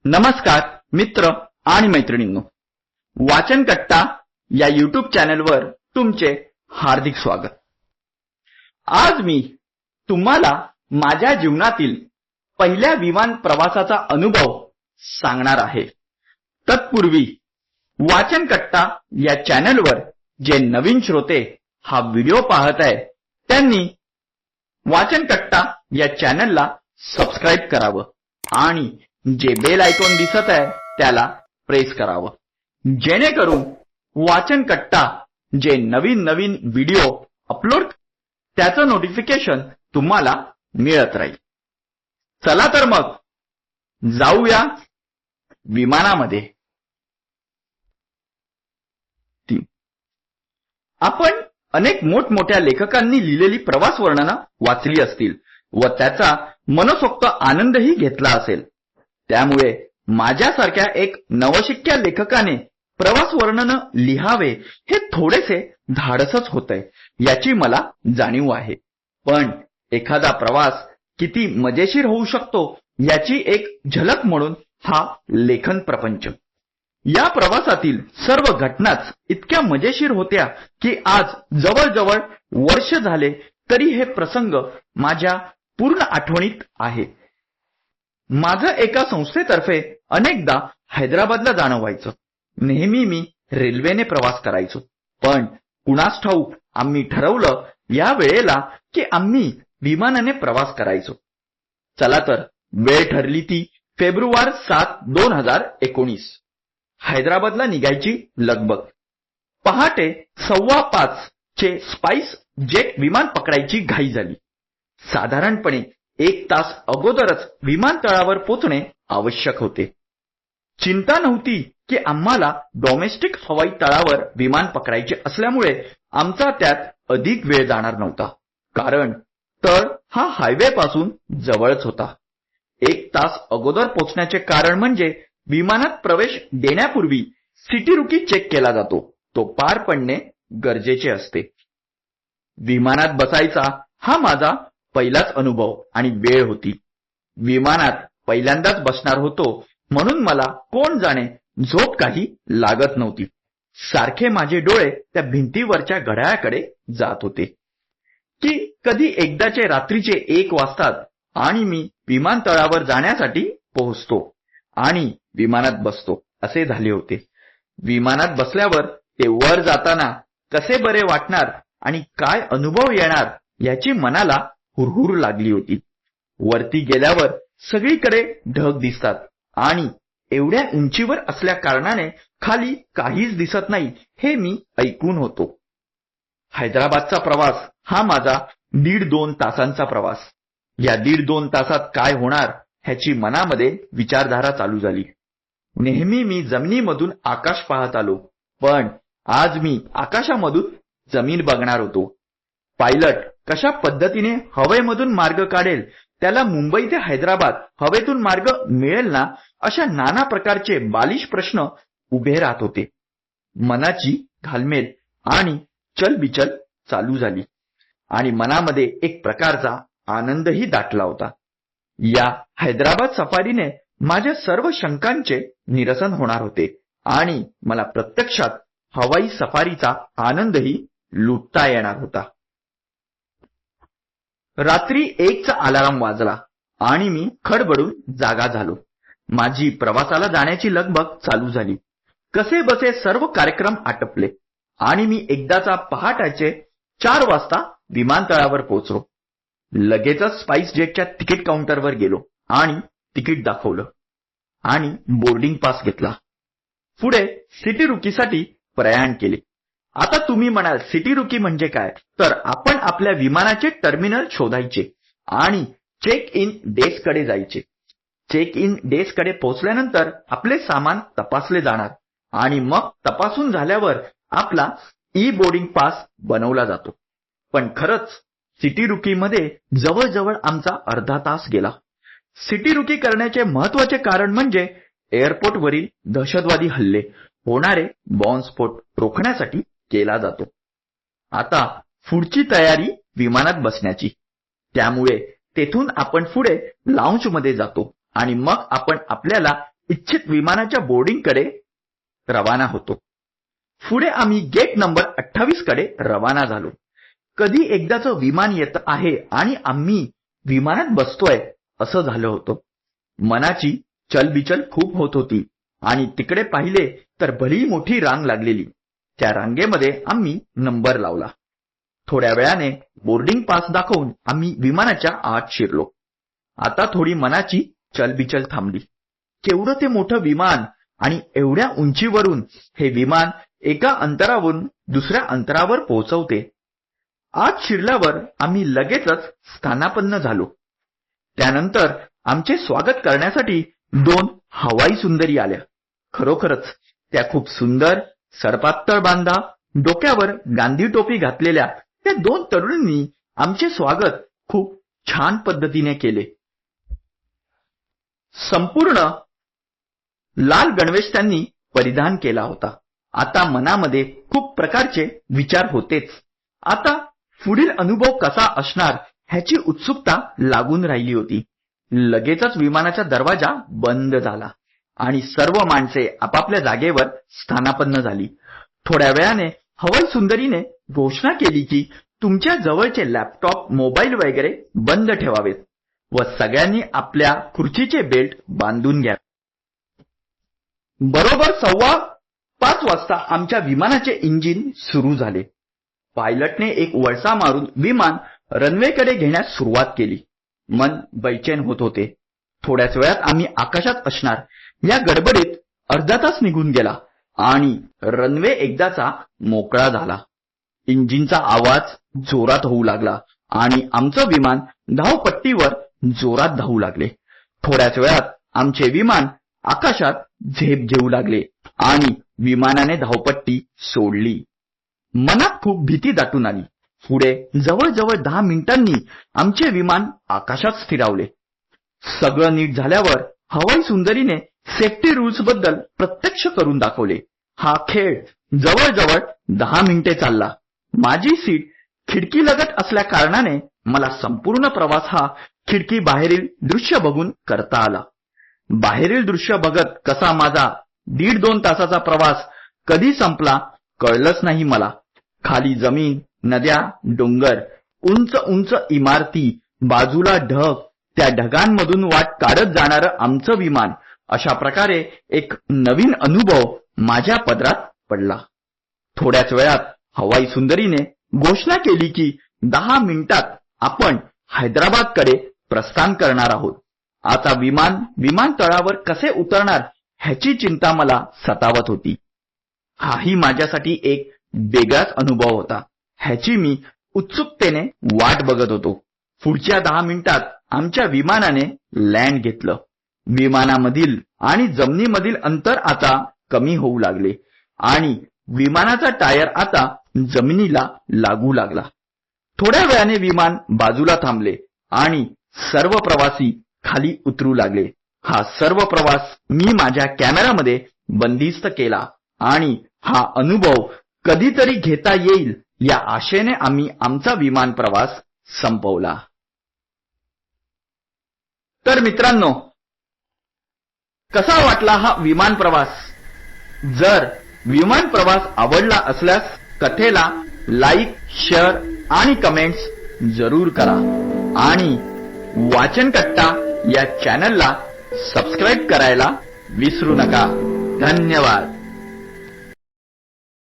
नमस्कार मित्र आणि मैत्रिणींनो, वाचन कट्टा या यूट्यूब चॅनलवर तुमचे हार्दिक स्वागत। आज मी तुम्हाला माझ्या जीवनातील पहिल्या विमान प्रवासाचा अनुभव सांगणार आहे। तत्पूर्वी वाचन कट्टा या चॅनलवर जे नवीन श्रोते हा व्हिडिओ पाहत आहेत त्यांनी वाचन कट्टा या चॅनलला सबस्क्राइब करावं आणि जे बेल आयकॉन दिसत आहे त्याला प्रेस करावं, जेणेकरून वाचन कट्टा जे नवीन नवीन व्हिडिओ अपलोड त्याचं नोटिफिकेशन तुम्हाला मिळत राहील। चला तर मग जाऊया विमानामध्ये। आपण अनेक मोठमोठ्या लेखकांनी लिहिलेली प्रवास वर्णनं वाचली असतील व त्याचा मनसोक्त आनंदही घेतला असेल। त्यामुळे माझ्यासारख्या एक नवशिक्या लेखकाने प्रवास वर्णनं लिहावे हे थोडेसे धाडसच होतंय याची मला जाणीव आहे। पण एखादा प्रवास किती मजेशीर होऊ शकतो याची एक झलक म्हणून हा लेखन प्रपंच। या प्रवासातील सर्व घटनाच इतक्या मजेशीर होत्या की आज जवळजवळ वर्ष झाले तरी हे प्रसंग माझ्या पूर्ण आठवणीत आहे। माझं एका संस्थेतर्फे अनेकदा हैदराबादला जाणं व्हायचं। नेहमी मी रेल्वेने प्रवास करायचो, पण कुणास ठाऊक आम्ही ठरवलं या वेळेला की आम्ही विमानाने प्रवास करायचो। चला तर वेळ ठरली ती फेब्रुवारी 7, 2019। हैदराबादला निघायची लगबग। पहाटे 5:15 चे स्पाइस जेट विमान पकडायची घाई झाली। साधारणपणे 1 तास अगोदरच विमानतळावर पोहोचणे आवश्यक होते। चिंता नव्हती की आम्हाला डोमेस्टिक हवाई तळावर विमान पकडायचे असल्यामुळे आमचा त्यात अधिक वेळ जाणार नव्हता, कारण तळ हा हायवे पासून जवळच होता। 1 तास अगोदर पोहोचण्याचे कारण म्हणजे विमानात प्रवेश देण्यापूर्वी सिटी रुकी चेक केला जातो, तो पार पडणे गरजेचे असते। विमानात बसायचा हा माझा पहिलाच अनुभव आणि वेळ होती। विमानात पहिल्यांदाच बसणार होतो म्हणून मला कोण जाणे झोप काही लागत नव्हती। सारखे माझे डोळे त्या भिंतीवरच्या घड्याळाकडे जात होते की कधी एकदाचे रात्रीचे 1 वाजतात आणि मी विमानतळावर जाण्यासाठी पोहोचतो आणि विमानात बसतो असे झाले होते। विमानात बसल्यावर ते वर जाताना कसे बरे वाटणार आणि काय अनुभव येणार याची मनाला हुरहुर लागली होती। वरती गेल्यावर सगळीकडे ढग दिसतात आणि एवढ्या उंचीवर असल्या कारणाने खाली काहीच दिसत नाही हे मी ऐकून होतो। हैदराबादचा प्रवास हा माझा 1.5-2 तासांचा प्रवास। या 1.5-2 तासात काय होणार ह्याची मनामध्ये विचारधारा चालू झाली। नेहमी मी जमिनीमधून आकाश पाहत आलो, पण आज मी आकाशामधून जमीन बघणार होतो। पायलट कशा पद्धतीने हवेमधून मार्ग काढेल, त्याला मुंबई ते हैदराबाद हवेतून मार्ग मिळेल ना, अशा नाना प्रकारचे बालिश प्रश्न उभे राहत होते। मनाची घालमेल आणि चलबिचल चालू झाली आणि मनामध्ये एक प्रकारचा आनंदही दाटला होता। या हैदराबाद सफारीने माझ्या सर्व शंकांचे निरसन होणार होते आणि मला प्रत्यक्षात हवाई सफारीचा आनंदही लुटता येणार होता। रात्री 1चा अलार्म वाजला आणि मी खडबडून जागा झालो। माझी प्रवासाला जाण्याची लगबग चालू झाली। कसे बसे सर्व कार्यक्रम आटपले आणि मी एकदाचा पहाटेचे 4 वाजता विमानतळावर पोहोचलो। लगेचच स्पाइस जेटच्या तिकीट काउंटरवर गेलो आणि तिकीट दाखवलं आणि बोर्डिंग पास घेतला। पुढे सिटी रुकीसाठी प्रयाण केले। आता तुम्ही म्हणाल सिटी रुकी म्हणजे काय, तर आपण आपल्या विमानाचे टर्मिनल शोधायचे आणि चेक इन डेस्ककडे जायचे। चेक इन डेस्ककडे पोहोचल्यानंतर आपले सामान तपासले जाणार आणि मग तपासून झाल्यावर आपला ई बोर्डिंग पास बनवला जातो। पण खरंच सिटी रुकीमध्ये जवळजवळ आमचा अर्धा तास गेला। सिटी रुकी करण्याचे महत्त्वाचे कारण म्हणजे एअरपोर्टवरील दहशतवादी हल्ले, होणारे बॉम्बस्फोट रोखण्यासाठी केला जातो। आता पुढची तयारी विमानात बसण्याची। त्यामुळे तेथून आपण पुढे लाउंजमध्ये जातो आणि मग आपण आपल्याला इच्छित विमानाच्या बोर्डिंगकडे रवाना होतो. पुढे आम्ही गेट नंबर 28 कडे रवाना झालो. कधी एकदाचं विमान येत आहे आणि आम्ही विमानात बसतोय असं झालं होतं. मनाची चलबिचल खूप होत होती आणि तिकडे पाहिले तर भली मोठी रांग लागलेली. त्या रांगेमध्ये आम्ही नंबर लावला. थोड्या वेळाने बोर्डिंग पास दाखवून आम्ही विमानाच्या आत शिरलो. आता थोडी मनाची चलबिचल थांबली. केवढं ते मोठं विमान आणि एवढ्या उंचीवरून हे विमान एका अंतरावरून दुसऱ्या अंतरावर पोहोचवते. आत शिरल्यावर आम्ही लगेचच स्थानापन्न झालो. त्यानंतर आमचे स्वागत करण्यासाठी 2 हवाई सुंदरी आल्या. खरोखरच त्या खूप सुंदर, सरपातळ बांधा, डोक्यावर गांधी टोपी घातलेल्या त्या 2 तरुणींनी आमचे स्वागत खूप छान पद्धतीने केले. संपूर्ण लाल गणवेश त्यांनी परिधान केला होता. आता मनामध्ये खूप प्रकारचे विचार होतेच. आता पुढील अनुभव कसा असणार ह्याची उत्सुकता लागून राहिली होती. लगेचच विमानाचा दरवाजा बंद झाला आणि सर्व माणसे आपापल्या जागेवर स्थानापन्न झाली. थोड्या वेळाने हवाई सुंदरीने घोषणा केली की तुमच्या जवळचे लॅपटॉप, मोबाईल वगैरे बंद ठेवावेत व सगळ्यांनी आपल्या खुर्चीचे बेल्ट बांधून घ्या. बरोबर 5:15 वाजता आमच्या विमानाचे इंजिन सुरू झाले. पायलटने एक वळसा मारून विमान रनवेकडे घेण्यास सुरुवात केली. मन बैचेन होत होते. थोड्याच वेळात आम्ही आकाशात असणार या गडबडीत अर्धा तास निघून गेला आणि रनवे एकदाचा मोकळा झाला. इंजिनचा आवाज जोरात होऊ लागला आणि आमचं विमान धावपट्टीवर जोरात धावू लागले. थोड्याच वेळात आमचे विमान आकाशात झेप घेऊ लागले आणि विमानाने धावपट्टी सोडली. मनात खूप भीती दाटून आली. पुढे जवळजवळ 10 मिनिटांनी आमचे विमान आकाशात स्थिरावले. सगळं नीट झाल्यावर हवाई सुंदरीने सेफ्टी रूल्स बद्दल प्रत्यक्ष करून दाखवले. हा खेळ जवळजवळ 10 मिनिटे चालला. माझी सीट खिडकीलगत असल्या कारणाने मला संपूर्ण प्रवास हा खिडकी बाहेरील दृश्य बघून करता आला. बाहेरील दृश्य बघत कसा माझा 1.5-2 तासाचा प्रवास कधी संपला कळलंच नाही मला. खाली जमीन, नद्या, डोंगर, उंच उंच इमारती, बाजूला ढग, त्या ढगांमधून वाट काढत जाणारं आमचं विमान, अशा प्रकारे एक नवीन अनुभव माझ्या पदरात पडला. थोड्याच वेळात हवाई सुंदरीने घोषणा केली की 10 मिनिटात आपण हैदराबादकडे प्रस्थान करणार आहोत. आता विमान विमानतळावर कसे उतरणार ह्याची चिंता मला सतावत होती. हाही माझ्यासाठी एक वेगळाच अनुभव होता. ह्याची मी उत्सुकतेने वाट बघत होतो. पुढच्या 10 मिनिटात आमच्या विमानाने लँड घेतलं. विमानामधील आणि जमिनीमधील अंतर आता कमी होऊ लागले आणि विमानाचा टायर आता जमिनीला लागू लागला. थोड्या वेळाने विमान बाजूला थांबले आणि सर्व प्रवासी खाली उतरू लागले. हा सर्व प्रवास मी माझ्या कॅमेरामध्ये बंदिस्त केला आणि हा अनुभव कधीतरी घेता येईल या आशेने आम्ही आमचा विमान प्रवास संपवला. तर मित्रांनो, कसा वाटला हा विमान प्रवास? जर विमान प्रवास आवडला असल्यास कथेला लाईक, शेअर आणि कमेंट्स जरूर करा आणि वाचनकट्टा या चॅनलला सबस्क्राईब करायला विसरू नका. धन्यवाद.